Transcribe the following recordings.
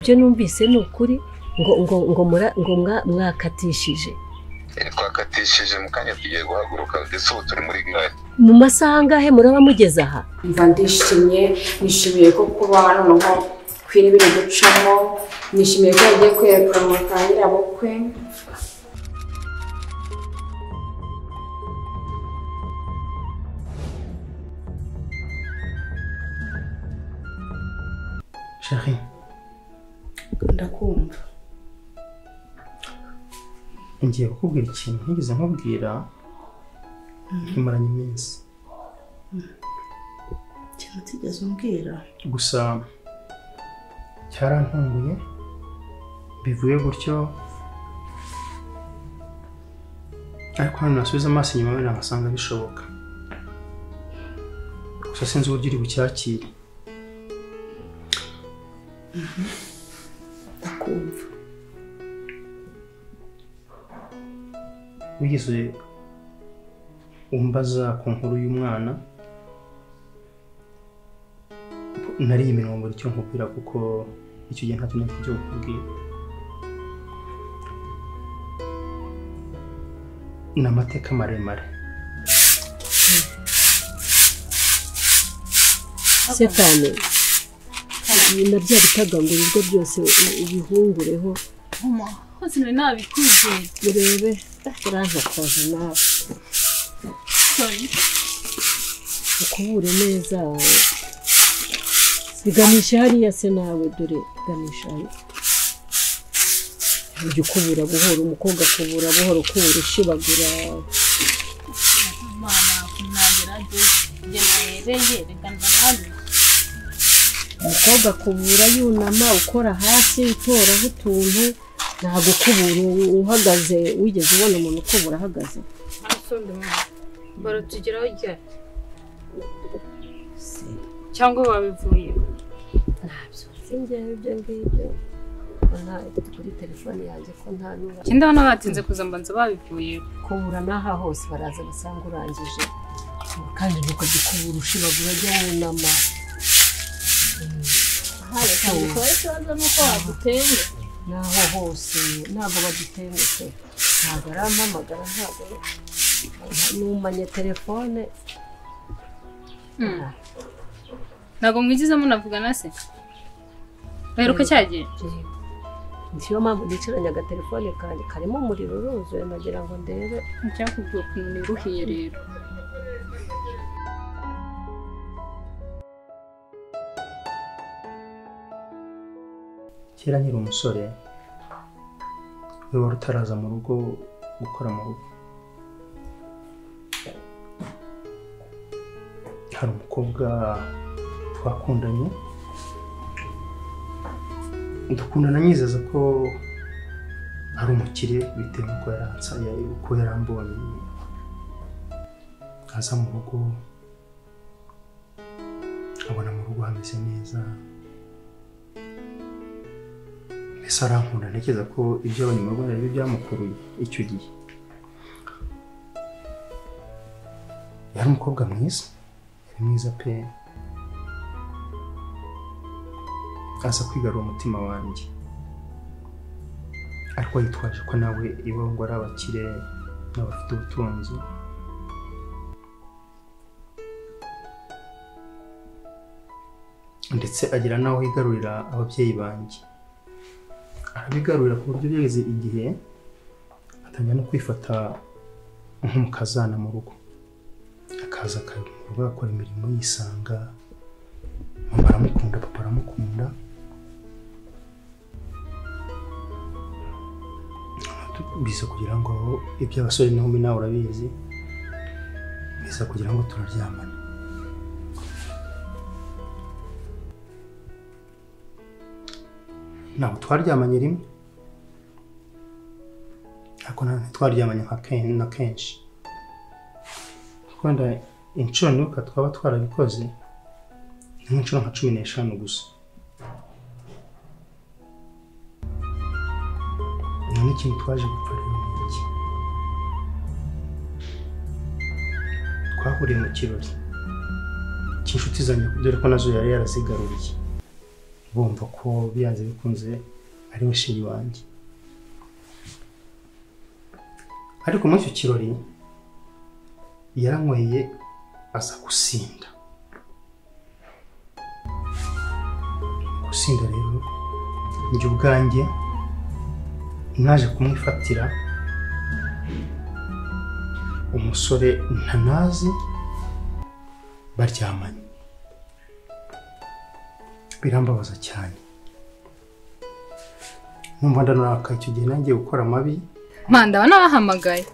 byo numvise ni ukuri ngo mwakatishije twakatishije mu kanya tugiye guhaguruka ndetse ubu turi muri gare mu masaha angahe muraba mugeze aha mva ndishimye nishimiye ko kuba noneho kwira ibintu ducamo nishimiye ko yagiye kwerekana umutangira bukwe Chérie ndakumva ngiye kukubwira ikintu ntigeze nkubwira nkimaranye iminsi ikintu utigeze umbwira gusa cyarantunguye bivuye gutyo ariko hano nasubiza amaso inyuma wenda nkasanga bishoboka gusa sinzi uburyo uri bucyakire ndakumva wigeze umbaza ku nkuru y'umwana nari iminwa muri cyo nkubwira kuko icyo gihe ntacyo nari kujya kukubwira ni amateka maremare Setani na bya bitagangurirwa byose ubihungureho mama hose nabikuje urebe uranka kwaza nawe sorry ukubure neza siganisha hariya se nawe dore ganisha ujye ukubura buhoro umukobwa akubura buhoro ukubura ushibagura mama kunagerageza ngereye reka ndanabi umukobwa akubura yunama ukora hasi utoraho utuntu ntabwo ukubura uhagaze wigeze ubona umuntu ukubura ahagaze asonde mama barutugeraho ryari cyangwa babivuye ntabyo sinjyewe ibyo ngibyo kuri telefone yanjye ko nta nura ndabona batinze kuza mbanza babivuye kubura n'aha hose baraza basanga urangije kandi nuko gikubura ushibagura ajya wunama naho hose ntabwo badutengetse ntabwo arampamagara ntabwo numanye telefone ntabwo mwigize munavugana se baheruka cyagiye niyo mpamvu nicaranye agatelefone kanjye karimo umuriro uruzuye nagira ngo ndebe icyakubwiye ukuntu niruhiye rero kera nkiri umusore we wari utaraza mu rugo gukora mu rugo hari umukobwa twakundanye dukundana nyizeza ko ari umukire bitewe n'uko yaransaye uko yarambonye aza mu rugo abona mu rugo hameze neza mbese arankunda ntekereza ko ibyo abanyamurwanda ari byo byamukuruye icyo gihe yari umukobwa mwiza yari mwiza pe aza kwigarura umutima wanjye ariko yitwaje ko nawe iwabo ngo ari abakire n'abafite ubutunzi ndetse agira naho yigarurira ababyeyi banjye arabigarurira ku buryo byageze igihe atangira no kwifata nk'umukazana mu rugo akaza mu rugo agakora imirimo yisanga mama aramukunda papa aramukunda biza kugira ngo iby'abasore n'inkumi nawe urabizi biza kugira ngo turaryamane ntabwo twaryamanye rimwe ariko ntitwaryamanye na kenshi wenda inshuro nibuka twaba twarabikoze ni nk'inshuro nka 15 gusa none ikintu twaje gupfa rero iki twahuriye mu kirori cy'inshuti zanjye dore ko nazo yari yarazigaruriye bumva ko biyanze bikunze ari we sheri wanjye. Ariko muri icyo kirori yaranyweye aza gusinda. Gusinda rero njye ubwanjye naje kumwifatira umusore ntanazi baryamanye. Birambabaza cyane. Numva ndanaka icyo gihe nanjye gukora amabi. Manda banabahamagaye.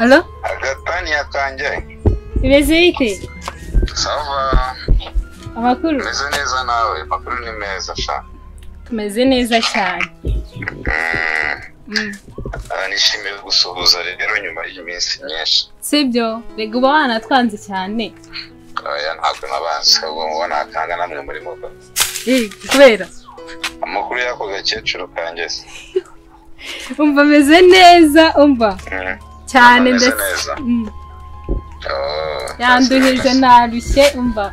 Alo? Agatani yatangiye. Ibeze ite? Sava. Amakuru? Meze neza nawe, amakuru ni meza sha. Tumeze neza cyane. Nishimiye gusuhuza rero nyuma y'iminsi myinshi. Sibyo, rega uba wanatwanze cyane. Oya ntabwo nabanze, ahubwo mubona akanga namwe muri moto. Kubera? Amakuru y'ako gakecuru kanjye se. Umva meze neza, umva. Cyane ndetse. Yanduhije narushye, umva.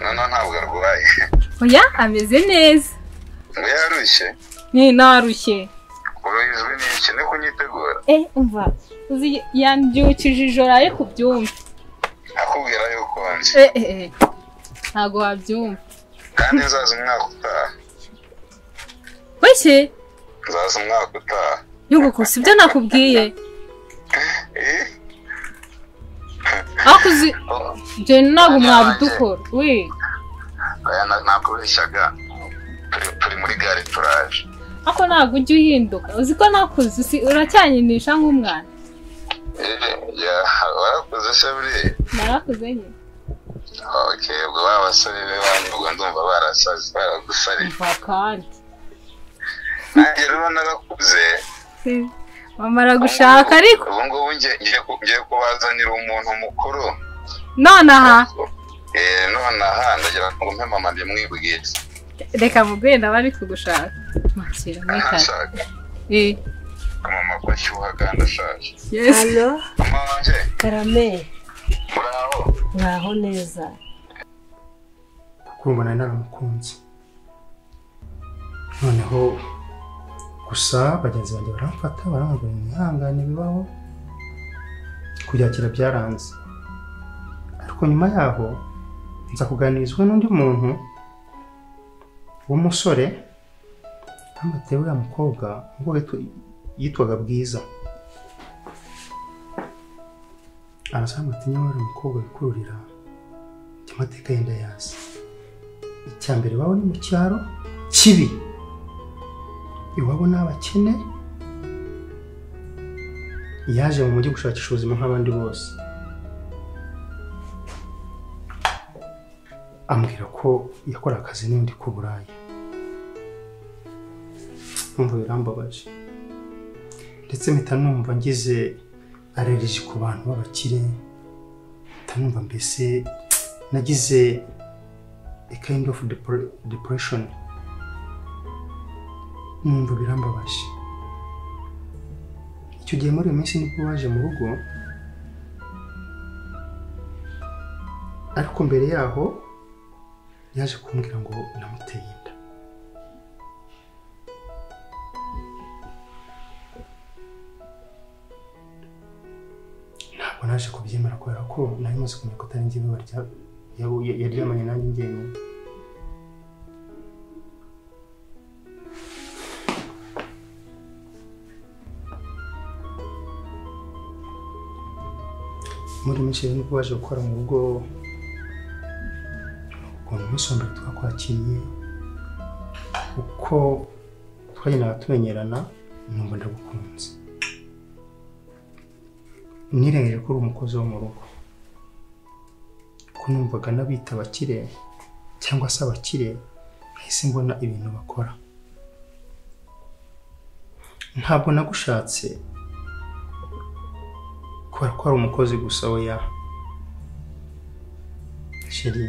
None ntabwo arwaye. Oya, ameze neza. Ngo yarushye? Ni narushye. Uruhizwe n'iki no kunyitegura? Umva. Uzi yandyukije ijoro ari kubyumva. Akubwira yuko nzi. Ntago wabyumva. Kandi nzaza umwaka utaha. Wese? Nzaza umwaka utaha. Yuko sibyo nakubwiye. Akuzi je ntabwo mwabidukora. We. Oya nakubeshyaga. Turi muri gare turaje. Ako ntabwo ujya uhinduka. Uzi ko nakuzi uracyanyinisha nk'umwana. Warakuze se buriya? Narakuze nyine. Okay, ubwo babasore be banyubwo ndumva barasaze baragusariye. Mva kandi. Nanjye rero narakuze. Wamara gushaka ariko. Ubu ngubu ngiye kubazanira umuntu mukuru. Nonaha? Nonaha ndagira ngo mpe mama ndimwibwirize. Reka mugwenda bari kugushaka. Makira mwikara. Mama ko shyuha kandi ashaje. Yes. Allo? Mama wanje. Karame. Muraho. Muraho neza. Kurumva nari naramukunze. Noneho gusa bagenzi banjye baramfata baramubwira imihangane bibaho. Kubyakira byaranze. Ariko nyuma yaho nza kuganirizwa n'undi muntu w'umusore amatewe ya mukobwa ngo yitwaga Bwiza. Arasanga ati nyamara umukobwa bikururira amateka yenda yazi. Icyambere bawo ni mu cyaro kibi. Iwabo n'abakene. Yaje mu mujyi gushakisha ubuzima nk'abandi bose. Ambwira ko yakora akazi n'undi ku Burayi. Numva birambabaje. Ndetse mpita numva ngize allergie ku bantu b'abakire. Tanumva mbese nagize a kind of depression. Numva birambabaje. Icyo gihe muri iyo minsi nibwo waje mu rugo. Ariko mbere yaho yaje kumbwira ngo namuteye inda. Ntabwo naje kubyemera kubera ko nari maze kumenya ko atari njyewe yaryamanye nanjye njyenyine. Muri minsi rero nibwo waje gukora mu rugo. Ukuntu umunsi wa mbere twakwakiriye uko twagendaga tumenyerana numva ndagukunze. Nirengeje ko uri umukozi wo mu rugo. Ko numvaga nabita abakire cyangwa se abakire nahise mbona ibintu bakora. Ntabwo nagushatse kubera ko ari umukozi gusa oya. Sheri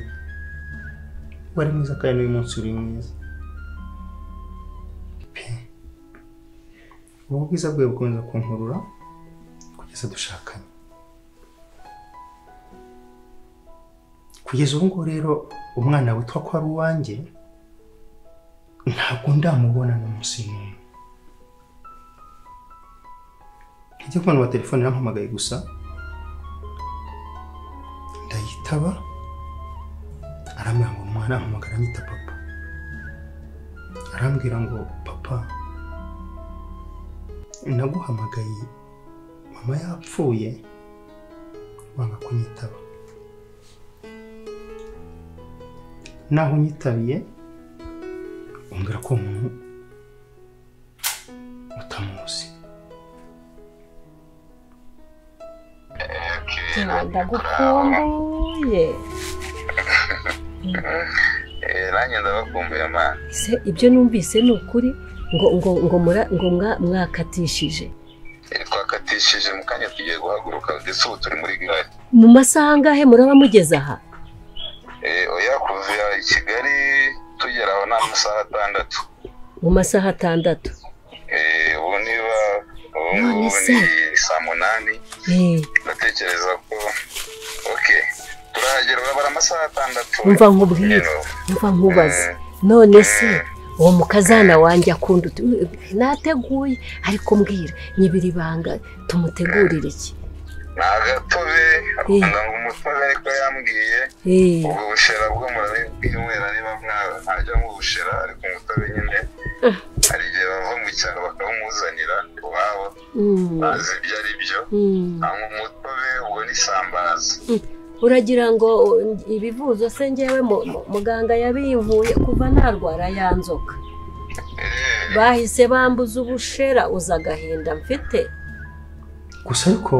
wari mwiza kandi uyu munsi uri mwiza. Ubu bwiza bwawe bukomeza kunkurura kugeza dushakanye. kugeza ubu ngubu rero umwana witwa ko ari uwanjye ntabwo ndamubona n'umunsi n'umwe. Ijya kubona wa telefone yarampamagaye gusa ndayitaba, arambwira ngo umwana ampamagara anyita papa, arambwira ngo papa naguhamagaye mama yapfuye wanga kunyitaba. Naho nyitabiye umbwira ko umuntu utamuzi. Ndagukumbuye. Nanjye ndabakumbuye mama. Se ibyo numvise ni ukuri ngo mwakatishije. Twakatishije mu kanya tugiye guhaguruka ndetse ubu turi muri gare. Mu masaha angahe muraba mugeze aha? Oya kuva i Kigali tugeraho n'amasaha 6. Mu masaha 6. Ubu niba ubu ni saa 8. Ndatekereza ko turahagera urabara amasaha 6. Umva nkubwire, umva nkubaze. None se uwo mukazana wanjye akunda nateguye ariko mbwira nyibiri banga tumutegurira iki? Nagatobe akunda ngo umutobe ariko yambwiye ubwo bushera bwo murabwira niba ntajya mu bushera ariko umutobe nyine hari igihe bava mu cyaro bakawumuzanira iwabo bazi ibyo ari byo, ntabwo umutobe ubwo ni sambaza. Uragira ngo ibivuzo se njyewe muganga yabinkuye kuva narwara yanzoka, bahise bambuza ubushera uza agahinda mfite gusa. Ariko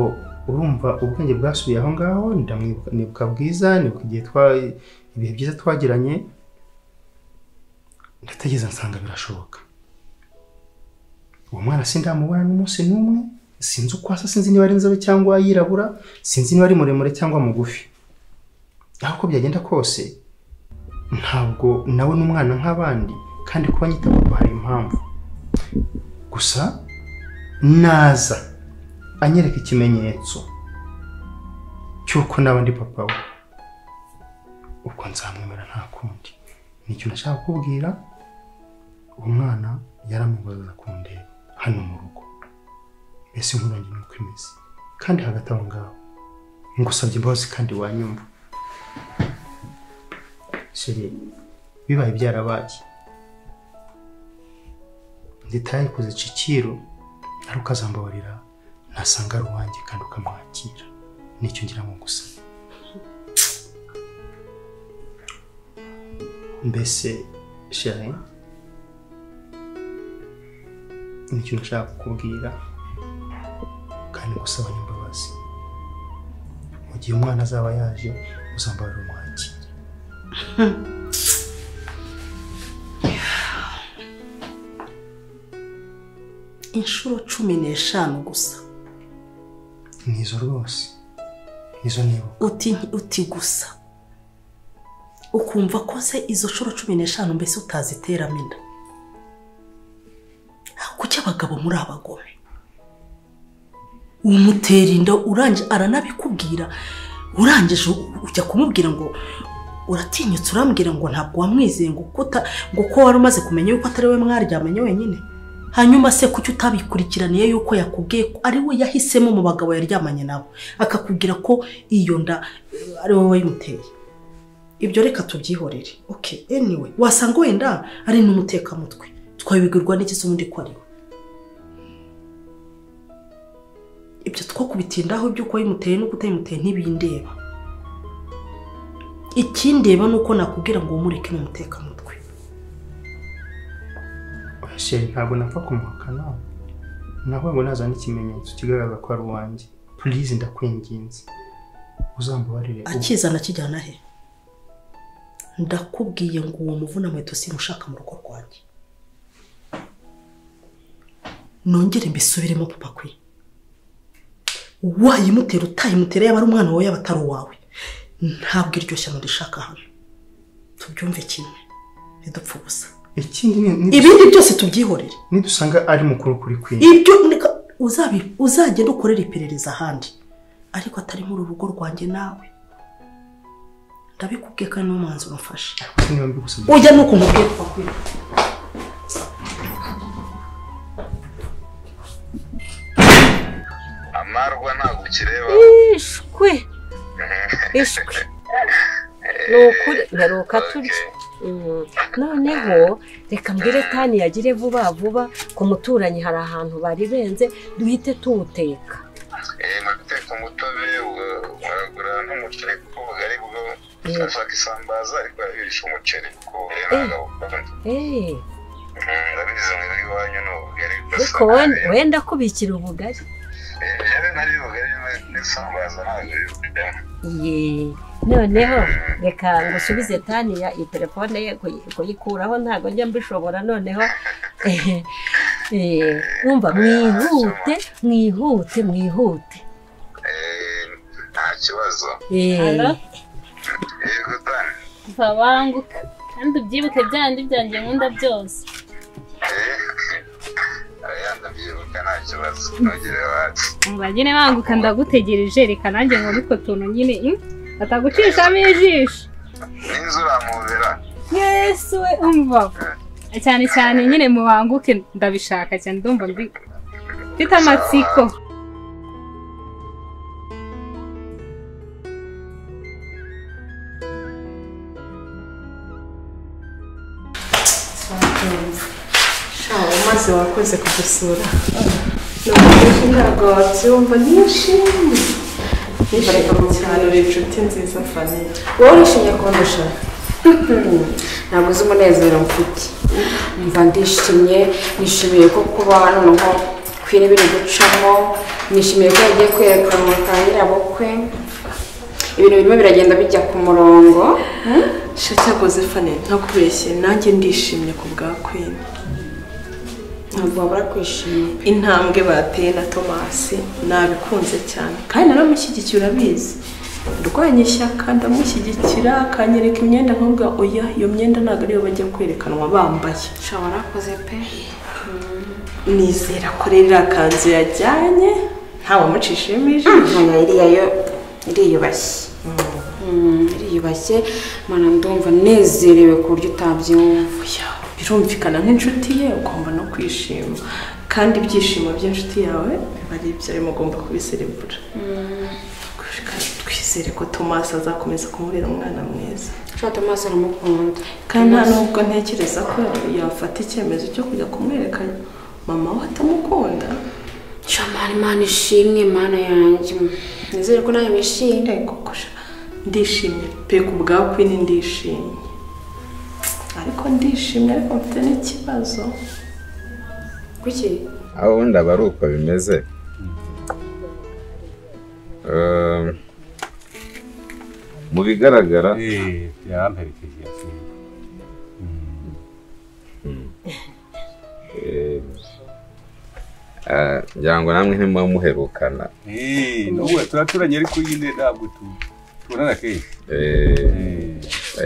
urumva ubwenge bwasubiye aho ngaho, nibuka bwiza, nibuka igihe ibihe byiza twagiranye, ndategereza nsanga birashoboka. Uwo mwana sindamubona n'umunsi n'umwe, sinzi uko asa, sinzi niba ari inzobe cyangwa yirabura, sinzi niba ari muremure cyangwa mugufi. Aho ko byagenda kose ntabwo nawe n'umwana nk'abandi, kandi kuba nyita papa hari impamvu. Gusa naza anyereka ikimenyetso cy'uko n'abandi papa we, uko nzamwemera nta kundi. Nicyo nashaka kubwira. Uwo mwana yaramubaza kundeba hano mu rugo, mbese nkurange nuko imeze, kandi hagati aho ngaho ngusabye imbabazi kandi wanyumva. Sheri, bibaye byarabaye, nditaye kuzica ikiru, ari ukazambabarira nasanga ari uwanjye kandi ukamwakira. Nicyo ngira ngo gusa. Mbese Sheri, nicyo nashaka kukubwira kandi gusaba imbabazi. Mu gihe umwana azaba yaje uzambabarira umwakira. Inshuro 15 gusa. Nizo rwose, nizo nibuka. Uti gusa ukumva ko se izo nshuro 15 mbese utaziteramo inda? Kuki abagabo muri abagome umutera inda uranje aranabikubwira, urangije ujya kumubwira ngo uratinyutse, urambwira ngo ntabwo wamwizeye ngo ko wari umaze kumenya yuko atari we mwaryamanye wenyine. Hanyuma se kuki utabikurikiraniye yuko yakubwiye ko ari we yahisemo mu bagabo yaryamanye nabo, akakubwira ko iyo nda ari wowe wayimuteye? Ibyo reka tubyihorere. Anyway, wasanga wenda ari n'umutekamutwe, twabigirwa n'iki se undi ko ari we. Ibyo twakubitindaho ibyo ko wayimuteye no kutayimuteye ntibindeba. Ikindeba nuko nakubwira ngo umureke n'umutekamutwe. Sheri, ntabwo napfa kumuhakana, naho ngo nazana ikimenyetso kigaragaza ko ari uwanjye. Please ndakwinginze uzambabarire. Akizana kijyana he? Ndakubwiye ngo uwo muvuna mweto simushaka mu rugo rwanjye. Nongere mbisubiremo papa kwi. Wayimutera utayimutera yaba ari umwana wawe yaba atari uwawe, ntabwo iryo shyano ndishaka hano. Tubyumve kimwe, ntidupfa ubusa. Ibindi byose tubyihorere. Nidusanga ari mukuru kuri kwi, ibyo uzagenda ukorera iperereza ahandi, ariko atari muri urugo rwanjye nawe. ndabikubwiye kandi n'umwanzuro mfashe niba mbigusabye ujya nuko nkubwiye twakwira amarwa ntabwo ukireba ishwe ni ukuri mperuka turya noneho reka mbwire tani yagire vuba vuba ku muturanyi hari ahantu bari benze duhite tuwuteka guteka umutobe uragura n'umuceri kuko ubugari bwo ashaka isambaza ariko yabirisha umuceri kuko ndabizi ngo iwanyu ni ubugari ariko wenda kubikira ubugari yewe nari ubugari n'isambaza ntabwo bibudemo noneho reka ngusubize taniya iyi telefone ye kuyikuraho ntabwo njya mbishobora noneho numva mwihute nta kibazo banguka kandi ubyibuke byandi byanjye nkunda byose ndabyibuka nta kibazo ntugire wacu mubagine banguka ndagutegereje reka nanjye ngo niko tuntu nyine atagucishamo ijisho n'inzu uramubera yesu we umva cyane cyane nyine mubanguke ndabishaka cyane ndumva mfite amatsiko maze wakoze kudusura ntabwo wabyumva nishimye cyane uri inshuti nziza Fanny wowe urishimye kundusha ntabwo uzi umunezero mfite mva ndishimye nishimiye ko kuba noneho kwina ibiri gucamo nishimiye ko yagiye kwerekanwa ka nyirabukwe ibintu birimo biragenda bijya ku murongo cyakoze Fanny ntakubeshye nanjye ndishimye ku bwa Queen ntabwo wabura kwishima intambwe bateye na Tomasi nabikunze cyane kandi naramushyigikiye urabizi ndwanya ishyaka ndamushyigikira akanyereka imyenda nkubwa oya iyo myenda ntabwo ariyo bajya kwerekanwa bambaye ushobora warakoze pe nizera ko rero akanzu yajyanye ntawamucishijemo ijisho iriya yo iriyubashye mana ndumva nezerewe ku buryo utabyumva birumvikana nk'inshuti ye ugomba no kwishima kandi ibyishimo by'inshuti yawe biba ari ibyo arimo ugomba kubiserebura twizere ko Tomasi azakomeza kumurera umwana mwiza Tomasi aramukunda kandi nta nubwo ntekereza ko yafata icyemezo cyo kujya kumwereka mama we atamukunda shamari mana ishimwe mana yanjye nizere ko nawe wishimye koko ndishimye pe ku bwa Queen ndishimye ariko ndishimye ariko mfite n'ikibazo kuki aho ubundi aba ari uko bimeze mu bigaragara yaramperekeje ngira ngo namwe ntimuherukana n'ubu turaturanye ariko nyine ntabwo tubonana kenshi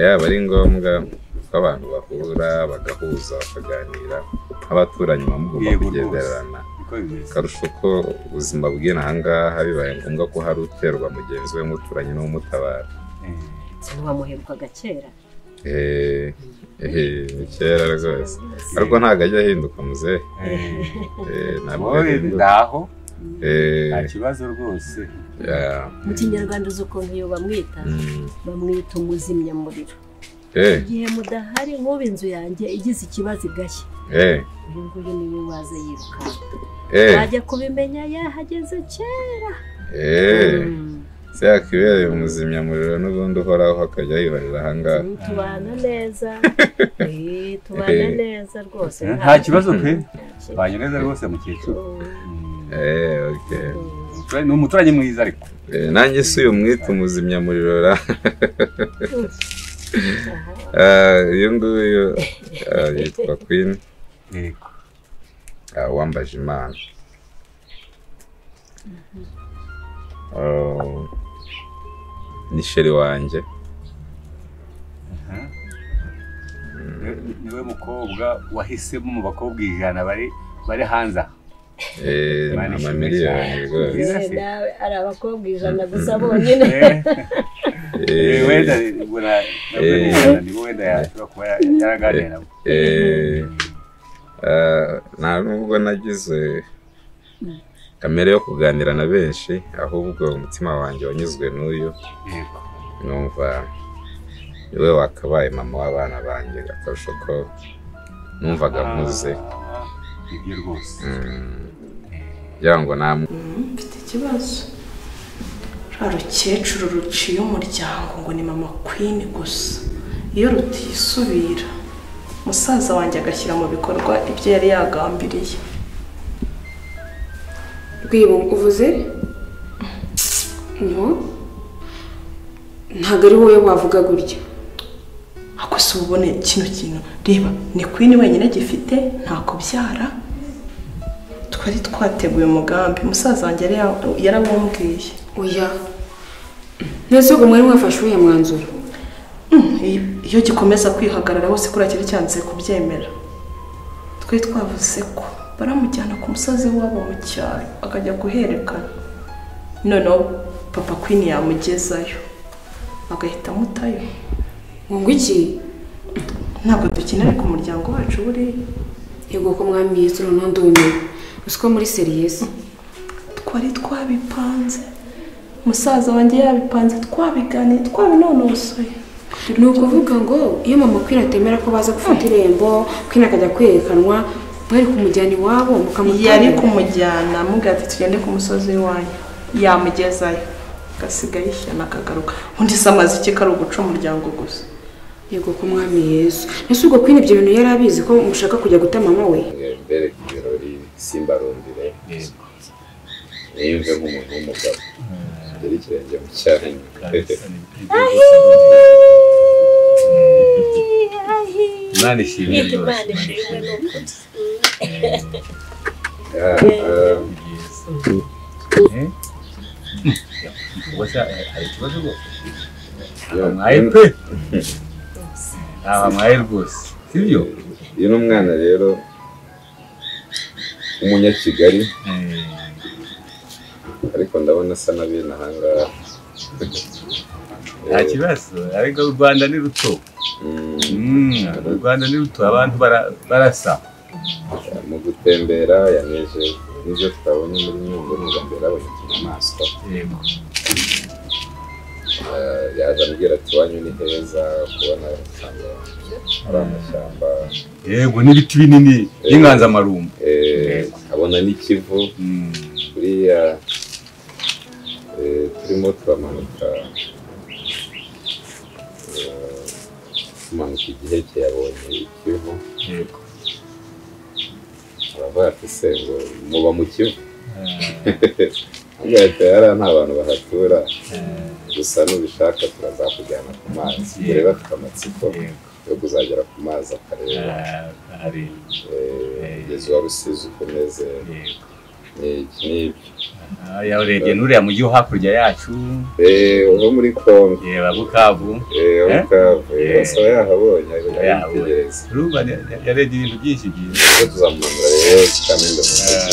yaba ari ngombwa ko abantu bahura bagahuza bakaganira abaturanyi mugomba kugenderana karusho ko ubuzima bw'inaha ngaha bibaye ngombwa ko hari uterwa mugenzi we muturanye n'umutabara ntiwamuherukaga kera ni kera rwose ariko ntabwo ajya ahinduka muzehe ndaho nta kibazo rwose mu kinyarwanda uzi ukuntu iyo bamwita umuzimyamuriro igihe mudahari nk'ubu inzu yanjye igize ikibazo igashya uyu nguyu niwe waza yirukanka wajya kubimenya yahageze kera se yakibereye umuzimyamuriro n'ubundi uhoraho akajya yihorera ahangaha tubana neza tubana neza rwose nta kibazo pe tubanye neza rwose mukecuru ni umuturanyi mwiza ariko nanjye si uyu mwita umuzimyamuriro uyu nguyu yitwa Queen wambaje imana ni sheri wanjye niwe mukobwa wahisemo mu bakobwa ijana bari hanze aha amamiliyoni rwose nawe ari abakobwa ijana gusa bonyine wenda wenda yashobora kuba yaraganira nabo nta nubwo nagize kamere yo kuganira na benshi ahubwo umutima wanjye wanyuzwe n'uyu numva niwe wakabaye mama w'abana banjye akarusho ko numvaga mpuze ibyo rwose ngira ngo namwe mfite ikibazo rukecuru ruciye umuryango ngo ni mama Queen gusa iyo rutisubira musaza wanjye agashyira mu bikorwa ibyo yari yagambiriye. Rwibo uvuze ntabwo ari wowe wavuga gutya. Ako si ubone kino kintu reba ni Queen wenyine gifite nta kubyara twari twateguye umugambi musaza wanjye yarawumbwiye. Oya nese ubwo mwari mwafashe uyu mwanzuro iyo gikomeza kwihagarara hose kuri akiri cyanze kubyemera twe twavuze ko baramujyana ku musozi wabo mu cyaro akajya guherekana noneho papa Queen yamugezayo agahita mutayo ngo iki ntabwo dukenera ku muryango wacu buri yego ko mwami Yesu nondume usiko muri serious twari twabipanze musaza wanjye yabipanze twabiganiye twabinonosoye. Ni ukuvuga ngo iyo mama Queen atemera ko baza gufata irembo Queen akajya kwerekanwa mwari kumujyana iwabo mukamutanga. Yari kumujyana mugati tugende ku musozi wanyu yamugezayo gasigaye ishyana akagaruka undi samaze iki kari uguca umuryango gusa. Yego ko mwami Yesu nese ubwo Queen ibyo bintu yari abizi ko mushaka kujya guta mama we mbere kirori simbarondire niyumve nk'umuntu w'umugabo dore ikirenge mu cyane Imana ishimwe rwose hari ikibazo mwaye rwose sibyo uyu ni umwana rero w'umunyakigali ariko ndabona asa na bene ahangaha nta kibazo ariko u Rwanda ni ruto u Rwanda ni ruto abantu barasa mu gutembera yaneje n'ibyo twabonye muri Nyungwe n'ubwambere abonye inyamaswa yaje ambwira ati wanyu ni heza kubona ari amashyamba yego n'ibiti binini by'inganzamarumbu abona n'ikivu kuriya turimo turamanuka tumanuka igihe cye yabonye ikivu aravuga ati se ngo muba mu kivu agahita yari nta bantu bahatura gusa n'ubishaka turazakujyana ku mazi rero afite amatsiko yo kuzagera ku mazi akareba umugezi wa Rusizi uko umeze n'ibyo yarebye n'uriya mujyi wo hakurya yacu uwo muri Kongo Bukavu bose aba yahabonye abitegereza urumva yarebye ibintu byinshi byiza tuzamumanura rero Kamembe mu mujyi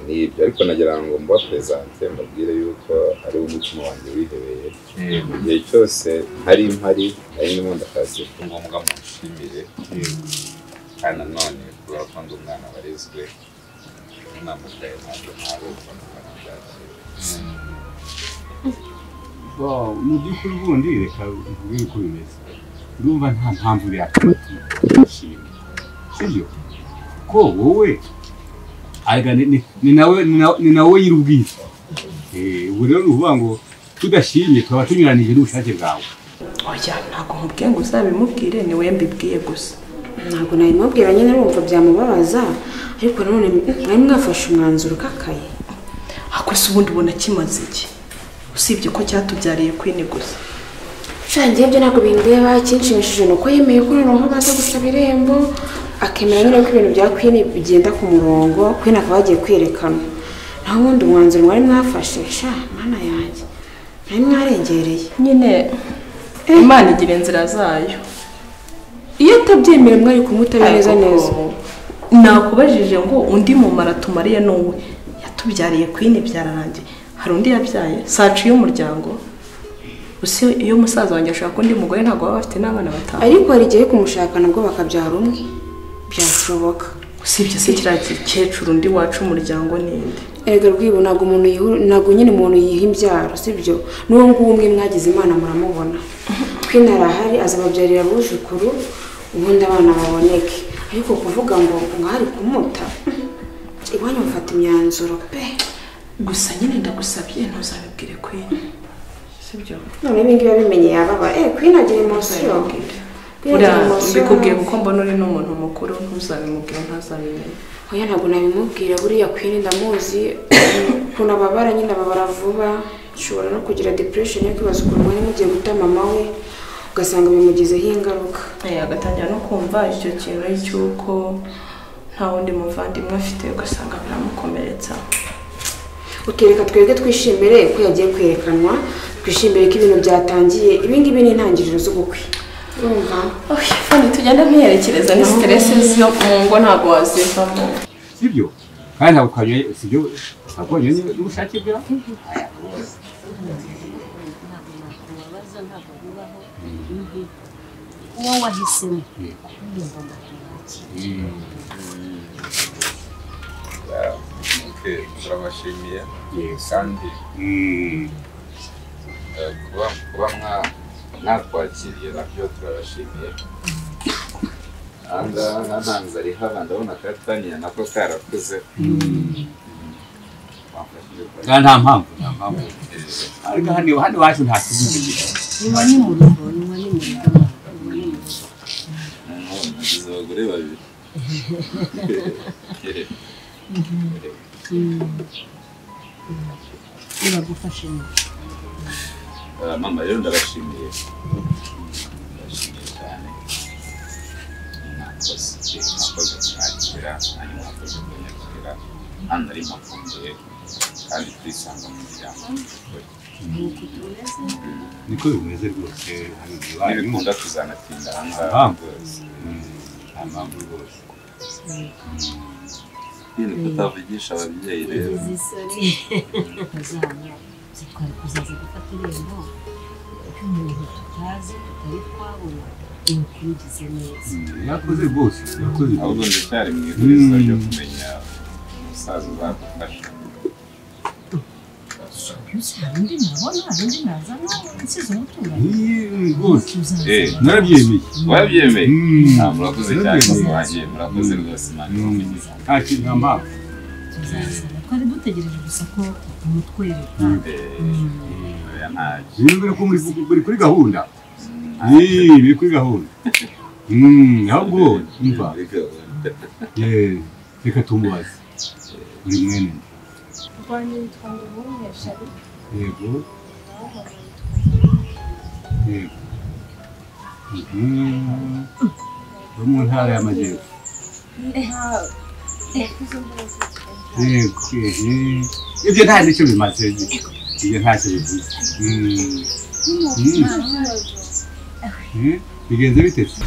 n'ibyo ariko nagira ngo mbapresente mbabwire yuko ari umutima wanjye wihebeye igihe cyose ntari mpari ari ndimo ndakazi ko ngombwa mushimire kandi nanone kubera ko ndi umwana warezwe namugaye ntabwo ntabwo mu by'ukuri ubundi reka mvuge uko bimeze ndumva nta mpamvu yatuma tushimira sibyo ko wowe ni nawe nyir'ubwite ubu rero ni ukuvuga ngo tudashimye twaba tunyuranije n'ubushake bwawe. Oya ntabwo nkubwiye ngo uzabimubwire ni we mbibwiye gusa ntabwo nabimubwira nyine numva byamubabaza ariko nanone mwari mwafashe umwanzuro ukakaye. Ako se ubundi ubona kimaze iki usibye ko cyatubyariye Queen gusa shangiye ibyo ntabwo bindeba ikinshimishije ni uko yemeye ko noneho baza gusaba irembo akemera nyine ko ibintu bya Queen bigenda ku murongo Queen akaba yagiye kwerekana naho ubundi umwanzuro mwari mwafashe sha mana yanjye mwari mwarengereye nyine Imana igira inzira zayo iyo atabyemera mwari kumutabira neza neza nakubajije ngo undi mumara tumariye n'uwe yatubyariye Queen byararangiye hari undi yabyaye sacu y'umuryango gusa iyo musaza wanjye ashaka undi mugore ntabwo baba bafite n'abana batanu ariko hari igihe kumushaka nabwo bakabyara umwe byashoboka usibye se kiriya gikecuru undi wacu umuryango n'indi erega rwibo ntabwo nyine umuntu yiha imbyaro sibyo n'uwo nguwo umwe mwagize imana muramubona twina arahari azababyarira abuzukuru ubundi abana baboneke ariko kuvuga ngo mwari kumuta iwanyu mufata imyanzuro pe gusa nyine ndagusabye ntuzabibwire Queen sibyo none ibi ngibi bimenye yababa Queen agira emotion mbikubwiye kuko mbona uri n'umuntu mukuru ntuzabimubwire ntazabimenya oya ntabwo nabimubwira buriya Queen ndamuzi ukuntu ababara nyine ababara vuba ushobora no kugira depression yo kwibaza ukuntu mwari mugiye guta mama we ugasanga bimugizeho ingaruka agatangira no kumva icyo kintu cy'uko nta wundi muvandimwe afite ugasanga biramukomeretsa ukereka twebwe twishimire ko yagiye kwerekanwa twishimire ko ibintu byatangiye ibingibi ni intangiriro z'ubukwe urumva fani tugenda mwiyerekereza ni stress zo mu ngo ntabwo wazivamo sibyo kandi ntabwo kanye sibyo ntabwo nyine n'ubushake bwa uwo wahisemo turabashimiye kandi kuba mwatwakiriye nabyo turabashimiye nta nzara ihaba ndabona akataniya nako karakuze nta mpamvu ariko hano iwacu nta kibazo niba ni mu rugo nagize abagore babiri biragufashe mama rero ndabashimiye cyane mwakoze kumwakira nanjye mwakoze kunyakira hano nari mpafunguye kandi twisanga mu muryango niko bimeze rwose n'ibikunda tuzanatinda ahangaha rwose nta mpamvu rwose ibintu tutavugisha ababyeyi rero twari kuzaza gufata irembo ry'umuntu tutazi tutari twabona imukurikize neza yakoze rwose yakoze ahubwo ndacyari mu ihurizo ryo kumenya umusaza uzadufasha hari undi nabona hari undi nazana nsize umuturanyi rwose narabyemeye warabyemeye murakoze cyane wanjye murakoze rwose imana imugize nta kintu nta mpamvu twari dutegereje gusa ko umutwereka biri kuri gahunda biri kuri gahunda ahubwo umva reka tumubaze uri mwene yego wo mu ntara y'amajyepfo ibyo nta nicyo bimaze ibyo ntacyo bivuze bigenze bitetse